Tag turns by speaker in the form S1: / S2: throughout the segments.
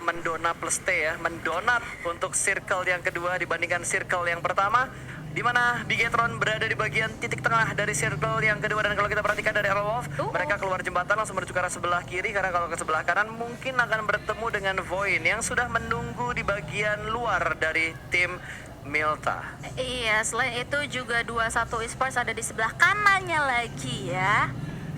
S1: mendona plus T ya, mendonat untuk circle yang kedua dibandingkan circle yang pertama, di mana Bigetron berada di bagian titik tengah dari circle yang kedua. Dan kalau kita perhatikan dari Arrow Wolf, mereka keluar jembatan langsung menuju ke arah sebelah kiri, karena kalau ke sebelah kanan mungkin akan bertemu dengan Voin yang sudah menunggu di bagian luar dari tim Milta.
S2: Iya, selain itu juga 21 Esports ada di sebelah kanannya lagi ya.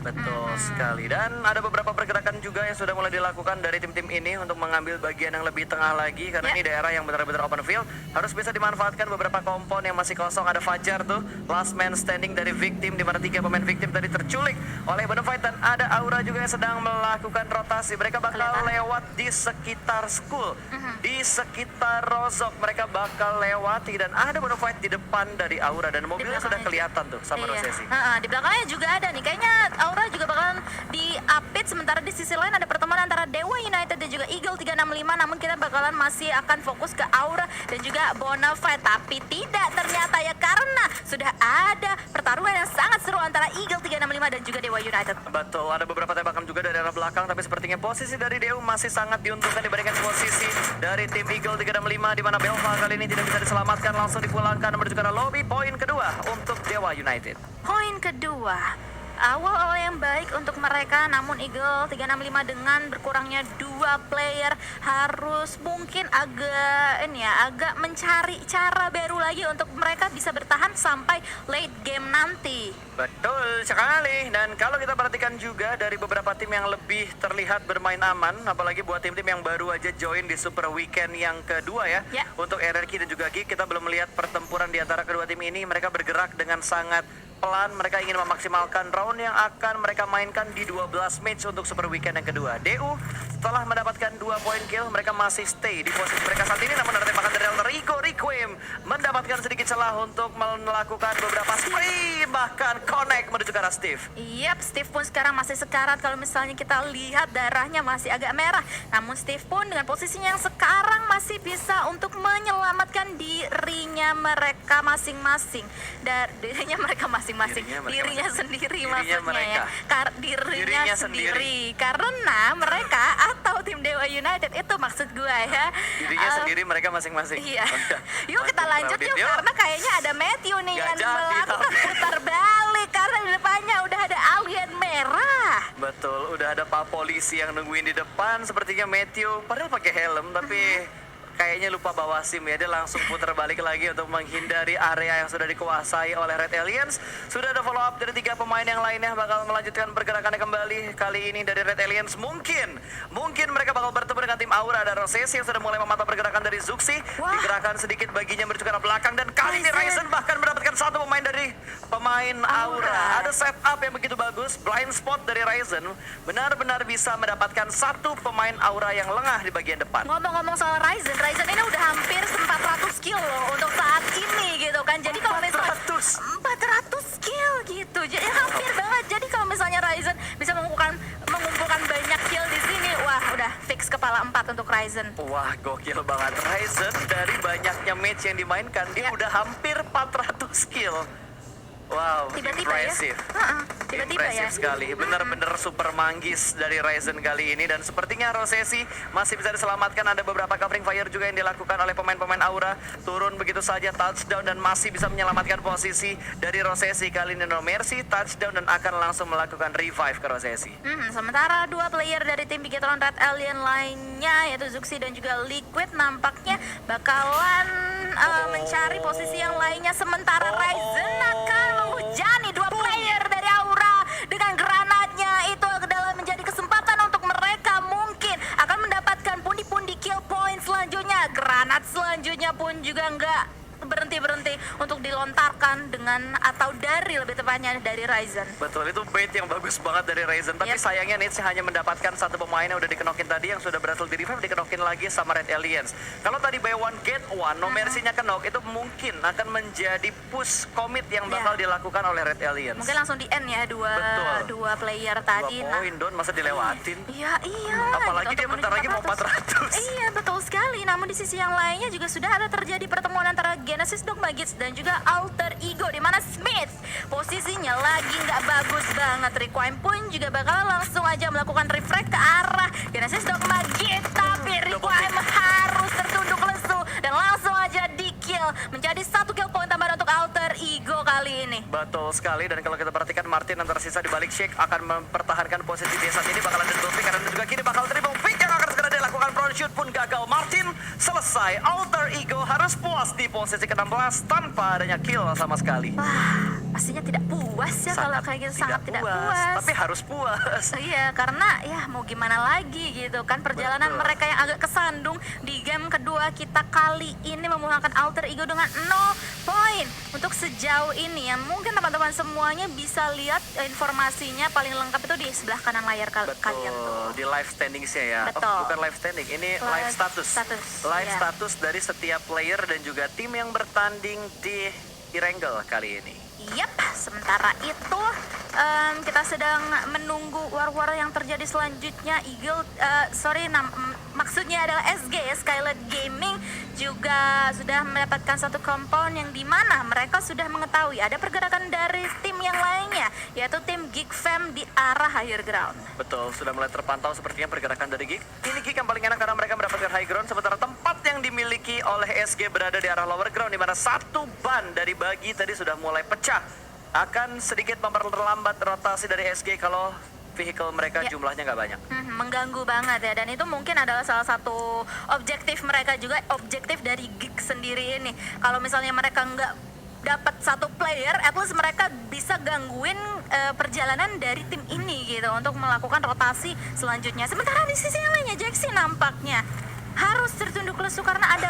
S1: Betul sekali. Dan ada beberapa pergerakan juga yang sudah mulai dilakukan dari tim-tim ini untuk mengambil bagian yang lebih tengah lagi, karena ini daerah yang benar-benar open field. Harus bisa dimanfaatkan beberapa kompon yang masih kosong. Ada Fajar tuh, last man standing dari Victim, di mana 3 pemain Victim tadi terculik oleh Bonafide. Dan ada Aura juga yang sedang melakukan rotasi. Mereka bakal lewat di sekitar school, di sekitar Rozok. Mereka bakal lewati, dan ada Bonafide di depan dari Aura, dan mobilnya sudah kelihatan tuh sama Rosesi.
S2: Di belakangnya juga ada nih, kayaknya Aura juga bakalan di-update. Sementara di sisi lain ada pertemuan antara Dewa United dan juga Eagle 365. Namun kita bakalan masih akan fokus ke Aura dan juga Bonafide. Tapi tidak ternyata ya, karena sudah ada pertarungan yang sangat seru antara Eagle 365 dan juga Dewa United.
S1: Betul, ada beberapa tembakan juga dari arah belakang, tapi sepertinya posisi dari Dewa masih sangat diuntungkan dibandingkan posisi dari tim Eagle 365, di mana Belva kali ini tidak bisa diselamatkan, langsung dipulangkan menuju ke arah lobby. Poin kedua untuk Dewa United.
S2: Poin kedua. Awal yang baik untuk mereka, namun Eagle 365 dengan berkurangnya 2 player harus mungkin agak mencari cara baru lagi untuk mereka bisa bertahan sampai late game nanti.
S1: Betul sekali. Dan kalau kita perhatikan juga dari beberapa tim yang lebih terlihat bermain aman, apalagi buat tim-tim yang baru aja join di Super Weekend yang kedua ya. Untuk RRQ dan juga Geek, kita belum melihat pertempuran di antara kedua tim ini. Mereka bergerak dengan sangat pelan. Mereka ingin memaksimalkan round yang akan mereka mainkan di 12 match untuk Super Weekend yang kedua. DU setelah mendapatkan 2 poin kill, mereka masih stay di posisi mereka saat ini. Namun ada tembakan dari Alter Ego. Requiem mendapatkan sedikit celah untuk melakukan beberapa spray, bahkan connect menuju ke arah Steve.
S2: Steve pun sekarang masih sekarat. Kalau misalnya kita lihat darahnya masih agak merah. Namun Steve pun dengan posisinya yang sekarang masih bisa untuk menyelamatkan dirinya mereka masing-masing. Dirinya sendiri maksudnya ya. Dirinya sendiri. Karena mereka atau tim Dewa United itu maksud gue ya.
S1: Dirinya sendiri, mereka masing-masing.
S2: Iya. Yuk kita lanjut yuk, karena kayaknya ada Matthew nih yang melakukan putar balik, karena di depannya udah ada alien merah.
S1: Betul, udah ada Pak Polisi yang nungguin di depan. Sepertinya Matthew padahal pakai helm, tapi kayaknya lupa bawa SIM ya. Dia langsung putar balik lagi untuk menghindari area yang sudah dikuasai oleh Red Aliens. Sudah ada follow up dari 3 pemain yang lainnya bakal melanjutkan pergerakannya kembali. Kali ini dari Red Aliens mungkin mereka bakal bertemu dengan tim Aura. Ada Rosesi yang sudah mulai memantau pergerakan dari Zuxi. Digerakkan sedikit baginya menuju ke arah belakang, dan kali ini Ryzen bahkan mendapatkan 1 pemain dari pemain Aura. Ada setup yang begitu bagus. Blind spot dari Ryzen benar-benar bisa mendapatkan 1 pemain Aura yang lengah di bagian depan.
S2: Ngomong-ngomong soal Ryzen ini udah hampir 400 kill loh untuk saat ini gitu kan. Jadi kalau misalnya 400 kill gitu, jadi hampir banget. Jadi kalau misalnya Ryzen bisa mengumpulkan banyak kill di sini, wah udah fix kepala 4 untuk Ryzen.
S1: Wah, gokil banget. Ryzen dari banyaknya match yang dimainkan, dia udah hampir 400 kill. Wow, impresif. Impresif sekali. Benar-benar super manggis dari Ryzen kali ini. Dan sepertinya Rosesi masih bisa diselamatkan. Ada beberapa covering fire juga yang dilakukan oleh pemain-pemain Aura. Turun begitu saja, touchdown, dan masih bisa menyelamatkan posisi dari Rosesi. Kali ini No Mercy, touchdown, dan akan langsung melakukan revive ke Rosesi.
S2: Sementara 2 player dari tim Bigetron Red Alien lainnya, yaitu Zuxi dan juga Liquid, nampaknya bakalan mencari posisi yang lainnya. Sementara Ryzen akan menghujani 2 player dari Aura dengan granatnya. Itu adalah menjadi kesempatan untuk mereka mungkin akan mendapatkan pundi-pundi kill point selanjutnya. Granat selanjutnya pun juga nggak berhenti untuk dilontarkan dengan, atau dari lebih tepatnya dari Ryzen.
S1: Betul, itu bait yang bagus banget dari Ryzen. Tapi sayangnya Nits hanya mendapatkan 1 pemain yang udah dikenokin tadi, yang sudah berhasil di revive, dikenokin lagi sama Red Aliens. Kalau tadi buy one get one, No Mercy-nya kenok, itu mungkin akan menjadi push commit yang bakal dilakukan oleh Red Aliens.
S2: Mungkin langsung di end ya dua player tadi.
S1: 2 poin Don, masa dilewatin?
S2: Iya.
S1: Apalagi dia bentar lagi mau 400.
S2: Iya, betul sekali. Namun di sisi yang lainnya juga sudah ada terjadi pertemuan antara Genesis Dogma Gits dan juga Alter Ego, di mana Smith posisinya lagi nggak bagus banget. Requiem pun juga bakal langsung aja melakukan reflect ke arah Genesis Dogma Gits, tapi Requiem kali ini.
S1: Betul sekali, dan kalau kita perhatikan Martin yang tersisa di balik Shake akan mempertahankan posisi dia saat ini, bakal ada double pick karena juga kini bakal dribble pick yang akan segera dilakukan. Front shoot pun gagal. Martin selesai. Alter Ego harus puas di posisi ke-16 tanpa adanya kill sama sekali.
S2: Wah, pastinya tidak puas ya kalau kayak gitu, sangat tidak puas.
S1: Tapi harus puas.
S2: Iya, karena ya mau gimana lagi gitu kan, perjalanan
S1: Betul.
S2: mereka yang agak kesandung di game kedua kita kali ini memulangkan Alter Ego dengan 0 poin untuk sejauh ini. Yang mungkin teman-teman semuanya bisa lihat informasinya paling lengkap itu di sebelah kanan layar kalian tuh.
S1: Di live standing-nya ya.
S2: Betul.
S1: Oh, bukan live standing, ini live status. Live
S2: iya.
S1: status dari setiap player dan juga tim yang bertanding di Erangel kali ini.
S2: Yap, sementara itu kita sedang menunggu war-war yang terjadi selanjutnya. Eagle, maksudnya adalah SG ya, Skylight Gaming juga sudah mendapatkan satu compound yang dimana mereka sudah mengetahui ada pergerakan dari tim yang lainnya, yaitu tim Geek Fam di arah higher ground.
S1: Betul, sudah mulai terpantau sepertinya pergerakan dari Geek. Ini Geek yang paling enak karena mereka mendapatkan high ground, sementara tempat yang dimiliki oleh SG berada di arah lower ground, di mana satu ban dari Bagi tadi sudah mulai pecah. Akan sedikit memperlambat rotasi dari SG kalau vehicle mereka
S2: Ya.
S1: jumlahnya nggak banyak.
S2: Mengganggu banget ya, dan itu mungkin adalah salah satu objektif mereka juga, objektif dari Geek sendiri ini. Kalau misalnya mereka nggak dapat satu player, at least mereka bisa gangguin perjalanan dari tim ini gitu untuk melakukan rotasi selanjutnya. Sementara di sisi yang lainnya Jaxi nampaknya harus tertunduk lesu karena ada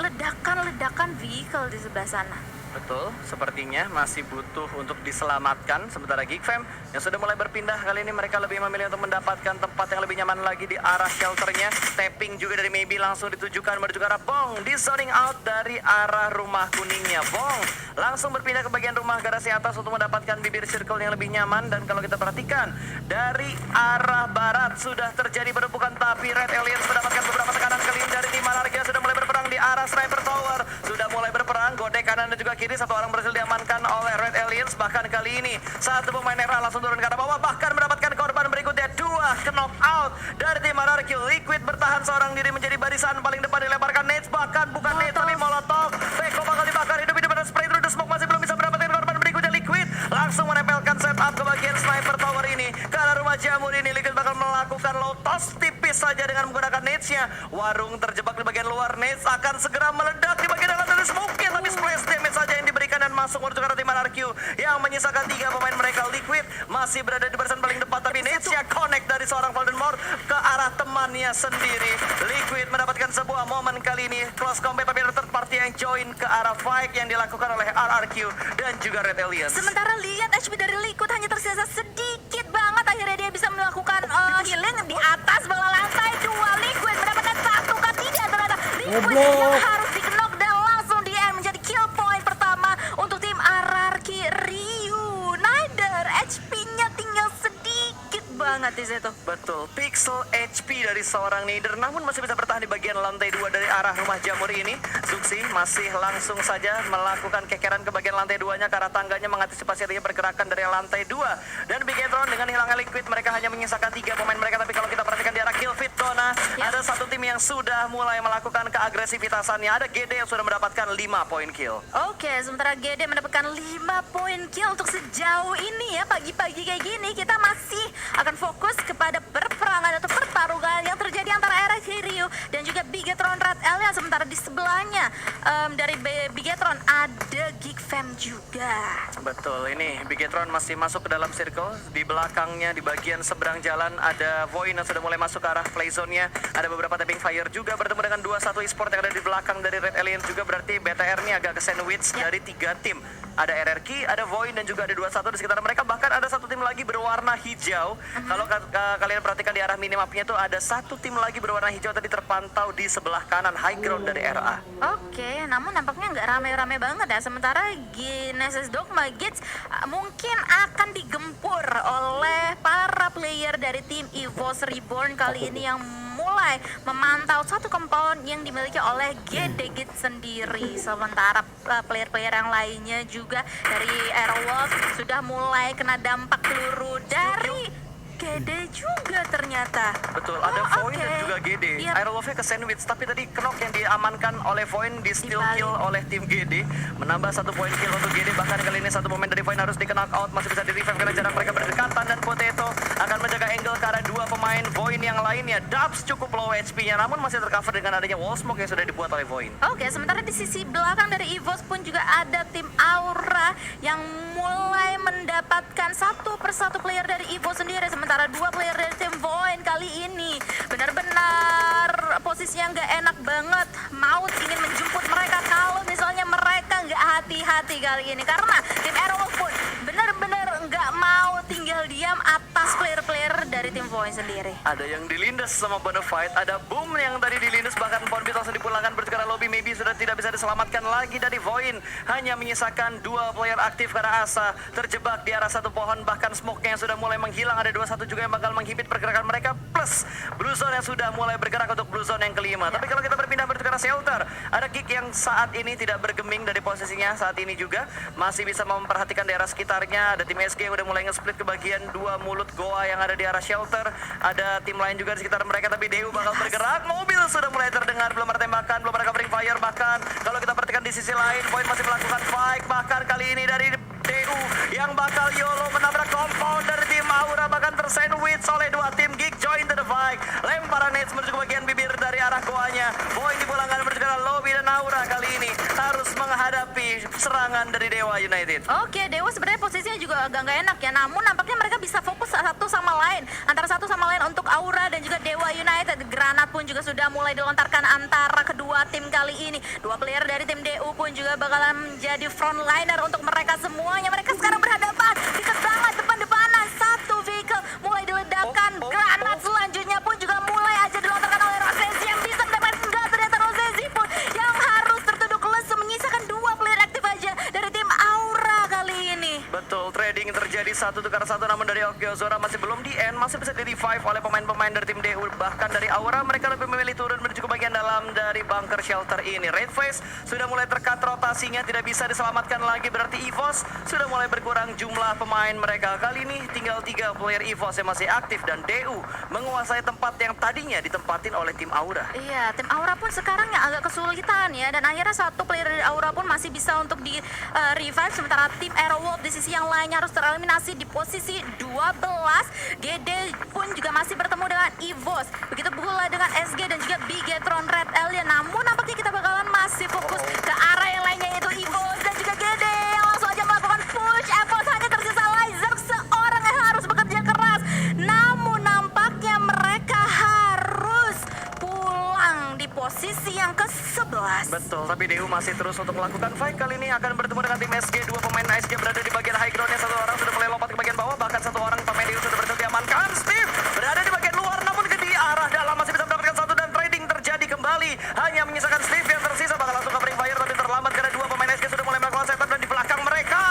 S2: ledakan vehicle di sebelah sana.
S1: Betul, sepertinya masih butuh untuk diselamatkan. Sementara Geek Fam yang sudah mulai berpindah, kali ini mereka lebih memilih untuk mendapatkan tempat yang lebih nyaman lagi di arah shelternya. Tapping juga dari Maybe langsung ditujukan menuju ke arah Bong. Di zoning out dari arah rumah kuningnya. Bong langsung berpindah ke bagian rumah garasi atas untuk mendapatkan bibir circle yang lebih nyaman. Dan kalau kita perhatikan, dari arah barat sudah terjadi penumpukan, tapi Red Aliens mendapatkan beberapa tekanan kali ini dari tim Anarkia. Sudah mulai berperang di arah Sniper Tower. Sudah mulai berperang, godek kanan dan juga kiri. Satu orang berhasil diamankan oleh Red Aliens. Bahkan kali ini satu pemain era langsung turun ke arah bawah, bahkan mendapatkan korban berikutnya. Dua knock out dari tim Anarchy. Liquid bertahan seorang diri menjadi barisan paling depan, dilemparkan nades, bahkan bukan nades tapi molotov. Beko bakal dibakar hidup-hidup dan spray through the smoke, masih belum bisa mendapatkan korban berikutnya. Liquid langsung menempelkan setup ke bagian sniper tower ini ke arah rumah jamur ini. Liquid bakal melakukan low toss tipis saja dengan menggunakan nades-nya. Warung terjebak di bagian luar, nades akan segera meledak di bagian dalam dari smoke, tapi splash damage saja yang diberikan dan masuk menuju ke arah tim RRQ yang menyisakan 3 pemain mereka. Liquid masih berada di barisan paling depan, tapi nades-nya connect dari seorang Voldemort ke arah temannya sendiri. Liquid mendapatkan sebuah momen kali ini close combat, tapi ada third party yang join ke arah fight yang dilakukan oleh RRQ dan juga Red Aliens.
S2: Sementara lihat HP dari Liquid hanya tersisa sedikit banget, akhirnya dia bisa melakukan healing di atas bawah lantai 2. Liquid mendapatkan satu kan tidak, ternyata Liquid yang harus di-knock dan langsung di end menjadi kill point pertama untuk tim Anarchy Reunited. HP-nya tinggal sedikit banget di situ.
S1: Betul, pixel HP dari seorang Nider, namun masih bisa bertahan di bagian lantai 2 dari arah rumah jamur ini. Zuxi masih langsung saja melakukan kekeran ke bagian lantai 2-nya ke arah tangganya, mengantisipasi adanya pergerakan dari lantai 2. Dan Bigetron dengan hilangnya Liquid, mereka hanya menyisakan 3 pemain mereka. Tapi kalau kita perhatikan di arah kill feed Dona, ada satu tim yang sudah mulai melakukan keagresivitasannya. Ada GD yang sudah mendapatkan 5 poin kill.
S2: Oke, sementara GD mendapatkan 5 poin kill untuk sejauh ini ya. Pagi-pagi kayak gini kita masih akan fokus kepada perperangan atau pertarungan yang terjadi antara RRQ Rio dan juga Bigetron Red Alien. Sementara di sebelahnya dari Bigetron ada Geek Fam juga.
S1: Betul, ini Bigetron masih masuk ke dalam circle. Di belakangnya, di bagian seberang jalan ada Void yang sudah mulai masuk ke arah play zone-nya. Ada beberapa tapping fire juga bertemu dengan 21 esport yang ada di belakang dari Red Alien juga. Berarti BTR ini agak ke sandwich dari 3 tim. Ada RRQ, ada Void dan juga ada 21 di sekitar mereka. Bahkan ada satu tim lagi berwarna hijau. Kalau kalian perhatikan di arah minimapnya itu ada satu tim lagi berwarna hijau tadi terpantau di sebelah kanan high ground dari RA.
S2: Oke, namun nampaknya nggak rame-rame banget ya. Sementara Genesis Dogma Gates mungkin akan digempur oleh para player dari tim EVOS Reborn kali ini yang mulai memantau satu compound yang dimiliki oleh GD sendiri. Sementara player-player yang lainnya juga dari Airwolf sudah mulai kena dampak peluru dari GD juga ternyata.
S1: Betul, ada
S2: Oh,
S1: Void
S2: oke.
S1: dan juga GD.
S2: Yap.
S1: Aerolove-nya ke sandwich, tapi tadi Knock yang diamankan oleh Void di steal
S2: Dibalik.
S1: kill oleh tim GD. Menambah 1 poin kill untuk GD, bahkan kali ini 1 pemain dari Void harus di knock out. Masih bisa di revive karena jarak mereka berdekatan, dan Potato akan menjaga angle ke arah 2 pemain Void yang lainnya. Dubs cukup low HP-nya, namun masih tercover dengan adanya wall smoke yang sudah dibuat oleh Void.
S2: Oke, sementara di sisi belakang dari EVOS pun juga ada tim Aura yang mulai mendapatkan satu persatu player dari EVOS sendiri, sementara 2 player dari tim Void kali ini benar-benar posisinya nggak enak banget. Maut ingin menjemput mereka kalau misalnya mereka nggak hati-hati kali ini, karena tim Aerowolf pun benar-benar nggak mau tinggal diam atas player-player dari tim Void sendiri.
S1: Ada yang dilindas sama Bonafide, ada Boom yang tadi dilindas, bahkan Ponbit langsung dipulangkan berarti karena lobby maybe sudah tidak bisa diselamatkan lagi dari Void. Hanya menyisakan 2 player aktif karena Asa terjebak di arah 1 pohon, bahkan smoke-nya yang sudah mulai menghilang, ada 21 juga yang bakal menghibit pergerakan mereka, plus Blue Zone yang sudah mulai bergerak untuk Blue Zone yang kelima. Tapi kalau kita berpindah berarti karena Shelter, ada Kick yang saat ini tidak bergeming dari posisinya saat ini juga, masih bisa memperhatikan daerah sekitarnya. Ada tim SG yang udah mulai nge-split ke bagian 2 mulut goa yang ada di arah Shelter. Ada tim lain juga di sekitar mereka, tapi Dew bakal bergerak. Mobil sudah mulai terdengar, belum ada tembakan, belum ada covering fire. Bahkan kalau kita perhatikan di sisi lain, Void masih melakukan fight. Bahkan kali ini dari Dew yang bakal YOLO menabrak compound dari tim Aura, bahkan tersandwich oleh 2 tim Geek join to the fight. Lemparan nades menuju ke bagian bibir dari arah goanya. Void dipulangkan menuju ke arah lobby, dan Aura kali ini harus menghadapi serangan dari Dewa United.
S2: Oke, Dewa sebenarnya posisinya juga agak nggak enak ya, namun nampaknya mereka bisa fokus satu sama lain, antara satu sama lain untuk Aura dan juga Dewa United. Granat pun juga sudah mulai dilontarkan antara kedua tim kali ini. 2 player dari tim DU pun juga bakalan menjadi frontliner untuk mereka semuanya. Mereka sekarang berhadapan, dekat banget depan-depanan. 1 vehicle mulai diledakkan, granat selanjutnya pun juga mulai aja dilontarkan oleh Rosesi yang bisa mendapatkan. Enggak, ternyata Rosesi pun yang harus tertunduk lesu, menyisakan 2 player aktif aja dari tim Aura kali ini.
S1: Betul, trading terjadi 1 tukar 1, namun dari Okyozora masih belum di end, masih bisa di revive oleh pemain-pemain dari tim DU. Bahkan dari Aura mereka lebih memilih turun menuju ke bagian dalam dari bunker shelter ini. Red Face sudah mulai terkat rotasinya, tidak bisa diselamatkan lagi, berarti EVOS sudah mulai berkurang jumlah pemain mereka. Kali ini tinggal 3 player EVOS yang masih aktif, dan DU menguasai tempat yang tadinya ditempatin oleh tim Aura.
S2: Iya, tim Aura pun sekarang yang agak kesulitan ya, dan akhirnya 1 player dari Aura pun masih bisa untuk di revive, sementara tim Aerowolf di sisi yang lainnya harus tereliminasi di posisi 12. GD pun juga masih bertemu dengan EVOS, begitu pula dengan SG dan juga Bigetron Red Alien. Namun nampaknya kita bakalan masih fokus ke arah yang lainnya, yaitu EVOS dan juga GD yang langsung aja melakukan push. EVOS hanya tersisa Lizer seorang yang harus bekerja keras, namun nampaknya mereka harus pulang di posisi yang ke-11.
S1: Betul, tapi DU masih terus untuk melakukan fight. Kali ini akan bertemu dengan tim SG. 2 pemain SG berada di bagian high ground, yang 1 orang sudah mulai lompat ke bagian bawah, bahkan 1 orang pemain DU sudah berhasil diamankan. Steve berada di bagian luar, namun ke di arah dalam masih bisa mendapatkan 1, dan trading terjadi kembali. Hanya menyisakan Steve yang tersisa, bakal langsung covering fire, tapi terlambat karena 2 pemain SG sudah mulai melakukan setup, dan di belakang mereka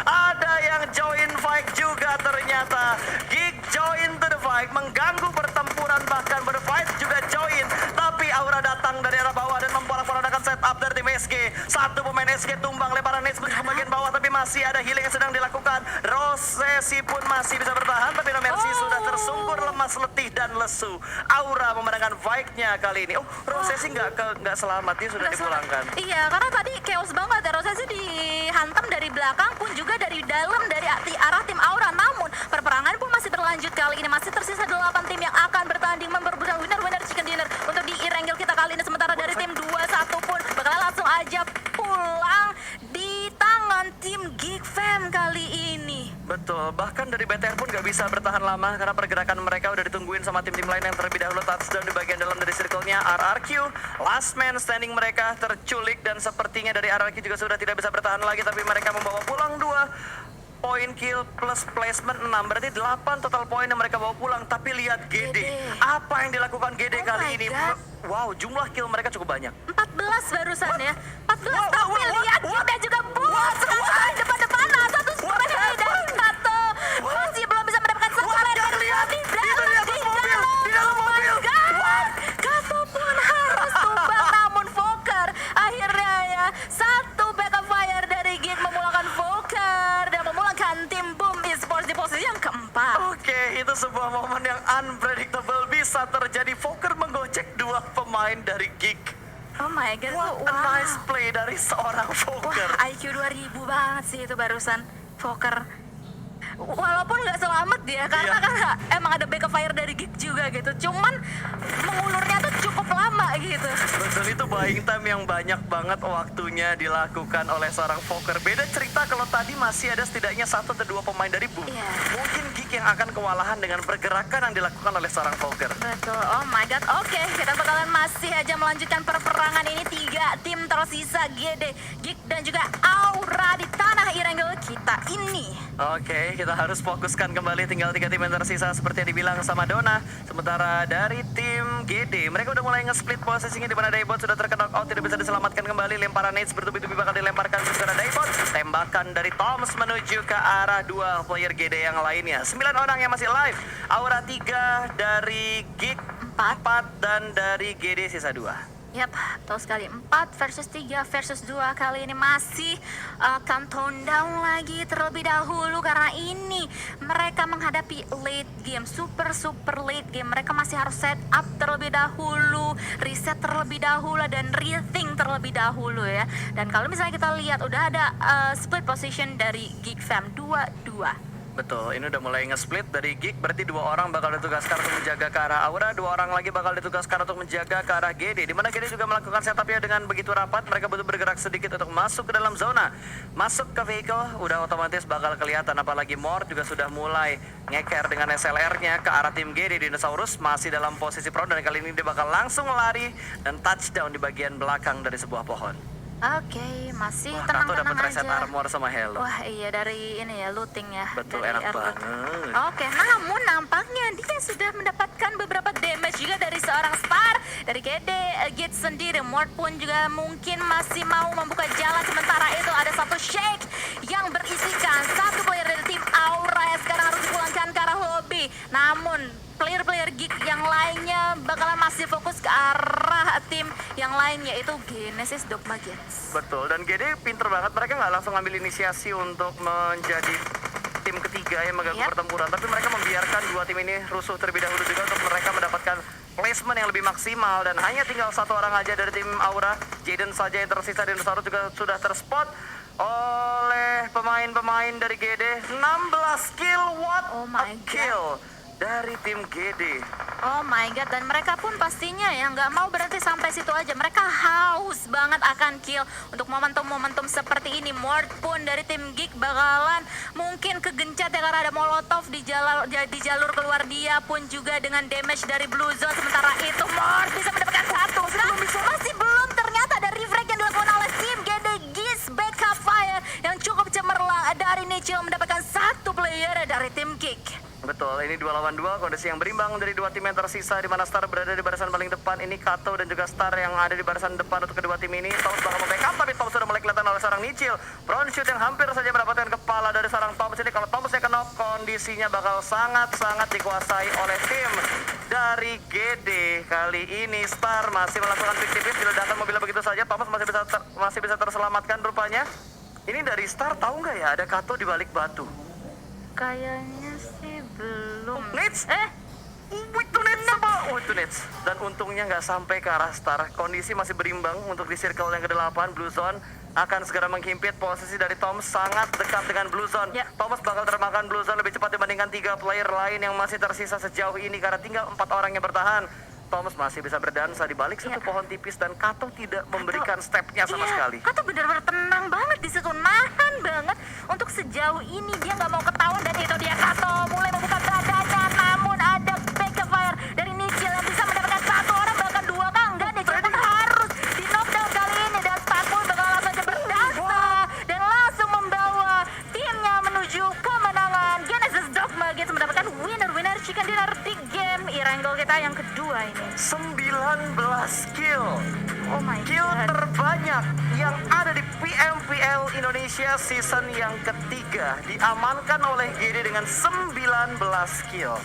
S1: ada yang join fight juga ternyata. Geek join to the fight, mengganggu pertempuran, bahkan Bonafide juga join, tapi Aura datang dari arah bawah dan memporak-porandakan setup dari tim SG. 1 pemain SG tumbang, lemparan nades menuju ke bagian bawah, tapi masih ada healing yang sedang dilakukan. Rosesi pun masih bisa bertahan, tapi Nomelsi sudah tersungkur, lemas, letih, dan lesu. Aura memenangkan fight-nya kali ini. Oh, Rosesi nggak selamat, dia sudah dipulangkan.
S2: Iya, karena tadi chaos banget ya, Rosesi dihantam dari belakang pun juga dari dalam, dari arah tim Aura. Namun perperangan pun masih berlanjut kali ini, masih tersisa 8 tim yang akan bertanding memperebutkan winner chicken dinner untuk di e-wrangle kita kali ini. Sementara dari tim 21 pun bakalan langsung aja pulang di tangan tim Geek Fam kali ini.
S1: Betul, bahkan dari BTR pun nggak bisa bertahan lama karena pergerakan mereka udah ditungguin sama tim-tim lain yang terlebih dahulu touchdown di bagian dalam dari circle-nya. RRQ, last man standing mereka terculik, dan sepertinya dari RRQ juga sudah tidak bisa bertahan lagi, tapi mereka membawa pulang 2 poin kill plus placement 6, berarti 8 total poin yang mereka bawa pulang. Tapi lihat GD, apa yang dilakukan GD
S2: Oh
S1: kali
S2: my
S1: ini?
S2: God.
S1: Wow, jumlah kill mereka cukup banyak.
S2: 14 barusan ya, 14,
S1: What?
S2: tapi lihat kita juga puas sekali depan-depanan. 1 spray dan 1 masih belum bisa mendapatkan sesuatu dari
S1: lihat.
S2: di
S1: Itu di atas mobil, di dalam mobil.
S2: Kato pun harus tumbang, namun Volker akhirnya ya 1 backup fire dari Geek memulangkan Volker dan memulangkan tim Boom Esports di posisi yang keempat.
S1: Oke, itu sebuah pemain dari Geek.
S2: Oh my god,
S1: What a nice play dari seorang Fokker.
S2: Wah, IQ 2000 banget sih itu barusan Fokker. Walaupun nggak selamat dia, karena
S1: Iya.
S2: kan emang ada backup fire dari Geek juga gitu. Cuman mengulurnya tuh cukup lama gitu.
S1: Betul, itu buying time yang banyak banget waktunya dilakukan oleh seorang Fokker. Beda cerita kalau tadi masih ada setidaknya 1 atau 2 pemain dari Boom.
S2: Iya.
S1: Mungkin Geek yang akan kewalahan dengan pergerakan yang dilakukan oleh seorang Fokker.
S2: Betul, oh my god. Oke, kita bakalan masih aja melanjutkan perperangan ini. 3 tim tersisa, GD, Geek dan juga Aura di tanah Irangel kita ini.
S1: Oke, kita harus fokuskan kembali. Tinggal 3 tim yang tersisa seperti yang dibilang sama Dona. Sementara dari tim GD, mereka udah mulai nge-split posisinya di mana Daibot sudah terkena out, tidak bisa diselamatkan kembali. Lemparan nades bertubi-tubi bakal dilemparkan ke arah Daibot. Tembakan dari Toms menuju ke arah 2 player GD yang lainnya. 9 orang yang masih live. Aura 3 dari Geek 4 dan dari GD sisa 2.
S2: Yap, betul sekali. 4 versus 3 versus 2 kali ini masih countdown down lagi terlebih dahulu karena ini mereka menghadapi late game, super late game. Mereka masih harus set up terlebih dahulu, reset terlebih dahulu dan rethink terlebih dahulu ya. Dan kalau misalnya kita lihat udah ada split position dari Geek Fam 2-2.
S1: Betul, ini udah mulai nge-split dari Geek, berarti 2 orang bakal ditugaskan untuk menjaga ke arah Aura, 2 orang lagi bakal ditugaskan untuk menjaga ke arah GD, di mana GD juga melakukan setupnya dengan begitu rapat. Mereka butuh bergerak sedikit untuk masuk ke dalam zona. Masuk ke vehicle, udah otomatis bakal kelihatan, apalagi Mort juga sudah mulai ngeker dengan SLR-nya ke arah tim GD. Dinosaurus masih dalam posisi pro dan kali ini dia bakal langsung lari dan touchdown di bagian belakang dari sebuah pohon.
S2: Oke, masih
S1: Wah, Kato dapat
S2: tenang-tenang
S1: reset
S2: aja.
S1: armor sama Hello.
S2: Wah iya, dari ini ya, looting ya.
S1: Betul,
S2: dari
S1: enak
S2: airloot.
S1: banget.
S2: Oke, namun nampaknya dia sudah mendapatkan beberapa damage juga dari seorang star. Dari GD, Git sendiri, Mort pun juga mungkin masih mau membuka jalan. Sementara itu ada satu shake yang berisikan 1 player dari tim Aura yang sekarang harus dipulangkan ke arah lobby. Namun player-player Geek yang lainnya bakalan masih fokus ke arah tim yang lain, yaitu Genesis Dogma Games.
S1: Betul, dan GD pinter banget, mereka nggak langsung ambil inisiasi untuk menjadi tim ketiga yang mengganggu
S2: Yap.
S1: pertempuran, tapi mereka membiarkan 2 tim ini rusuh terlebih dahulu juga untuk mereka mendapatkan placement yang lebih maksimal. Dan hanya tinggal 1 orang aja dari tim Aura, Jaden saja yang tersisa. Dinosaurus juga sudah terspot oleh pemain-pemain dari GD. 16 kill, what
S2: Oh
S1: a
S2: my
S1: kill dari tim GD.
S2: Oh my god, dan mereka pun pastinya ya nggak mau berhenti sampai situ aja. Mereka haus banget akan kill untuk momentum-momentum seperti ini. Mort pun dari tim Geek bakalan mungkin kegencet ya karena ada molotov di jalur keluar. Dia pun juga dengan damage dari Blue Zone. Sementara itu Mort bisa mendapatkan 1. Masih belum, ternyata ada refrag yang dilakukan oleh tim GD. Gis backup fire yang cukup cemerlang dari Nichil mendapatkan 1 player dari tim Geek.
S1: Betul, ini 2 lawan 2, kondisi yang berimbang dari 2 tim yang tersisa, di mana Star berada di barisan paling depan. Ini Kato dan juga Star yang ada di barisan depan untuk kedua tim ini. Tom bakal membackup, tapi Tom sudah mulai kelihatan oleh seorang Nichil. Brown shoot yang hampir saja mendapatkan kepala dari seorang Tom. Ini kalau Tom saya knock, kondisinya bakal sangat-sangat dikuasai oleh tim dari GD. Kali ini Star masih melakukan fiktifis, diledakkan mobilnya begitu saja. Thomas masih bisa terselamatkan rupanya. Ini dari Star, tahu nggak ya ada Kato di balik batu?
S2: Kayaknya sih belum.
S1: Nits? Itu Nits apa? Oh, itu Nits. Dan untungnya nggak sampai ke arah Star. Kondisi masih berimbang untuk di circle yang ke-8. Blue Zone akan segera menghimpit. Posisi dari Tom sangat dekat dengan Blue Zone.
S2: Ya.
S1: Thomas bakal termakan Blue Zone lebih cepat dibandingkan 3 player lain yang masih tersisa sejauh ini karena tinggal 4 orang yang bertahan. Thomas masih bisa berdansa di balik satu pohon tipis dan Kato tidak memberikan stepnya sama sekali.
S2: Kato benar-benar tenang banget di situ, nahan banget untuk sejauh ini dia nggak mau ketahuan. Dan itu dia Kato mulai membuka dadanya, namun ada backup fire dari Nichil yang bisa mendapatkan 1 orang bahkan 2 kan enggak. Nichil pun harus di knockdown kali ini dan Star pun bakal langsung aja berdansa dan langsung membawa timnya menuju kemenangan. Genesis Dogma Games mendapatkan winner chicken dinner di game Irangel kita yang kedua ini.
S1: 19 kill.
S2: Oh my
S1: Kill
S2: god.
S1: terbanyak yang ada di PMPL Indonesia season yang ketiga diamankan oleh GD dengan 19 kill.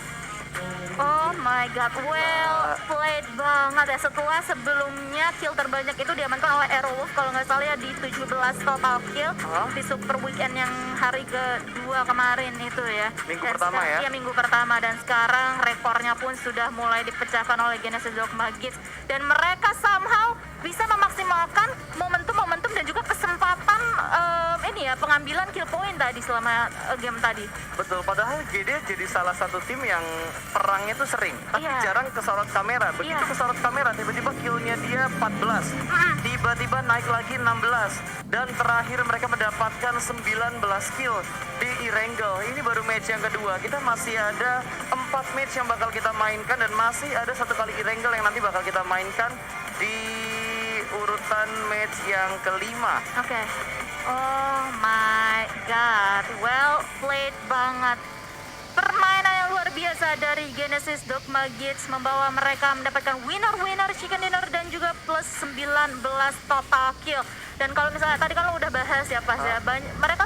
S2: Oh my god, well played banget ya. Setelah sebelumnya kill terbanyak itu diamankan oleh Aerowolf kalau nggak salah ya di 17 total kill di Super Weekend yang hari kedua kemarin itu ya.
S1: Minggu
S2: Dan
S1: pertama ya?
S2: Iya, minggu pertama, dan sekarang rekornya pun sudah mulai dipecahkan oleh Genesis Dogma Giants, dan mereka somehow bisa memaksimalkan momentum-momentum dan juga kesempatan ini ya, pengambilan kill point tadi selama game tadi.
S1: Betul, padahal GD jadi salah satu tim yang perangnya tuh sering, tapi
S2: Iya.
S1: jarang kesorot kamera. Begitu
S2: Iya.
S1: kesorot kamera, tiba-tiba killnya dia 14, tiba-tiba naik lagi 16, dan terakhir mereka mendapatkan 19 kill di Erangel. Ini baru match yang kedua, kita masih ada 4 match yang bakal kita mainkan, dan masih ada satu kali Erangel yang nanti bakal kita mainkan di urutan match yang kelima.
S2: Oke. Oh my god, well played banget. Permainan yang luar biasa dari Genesis Dogma Giants membawa mereka mendapatkan winner chicken dinner dan juga plus 19 total kill. Dan kalau misalnya tadi kan lo udah bahas ya pas ya, mereka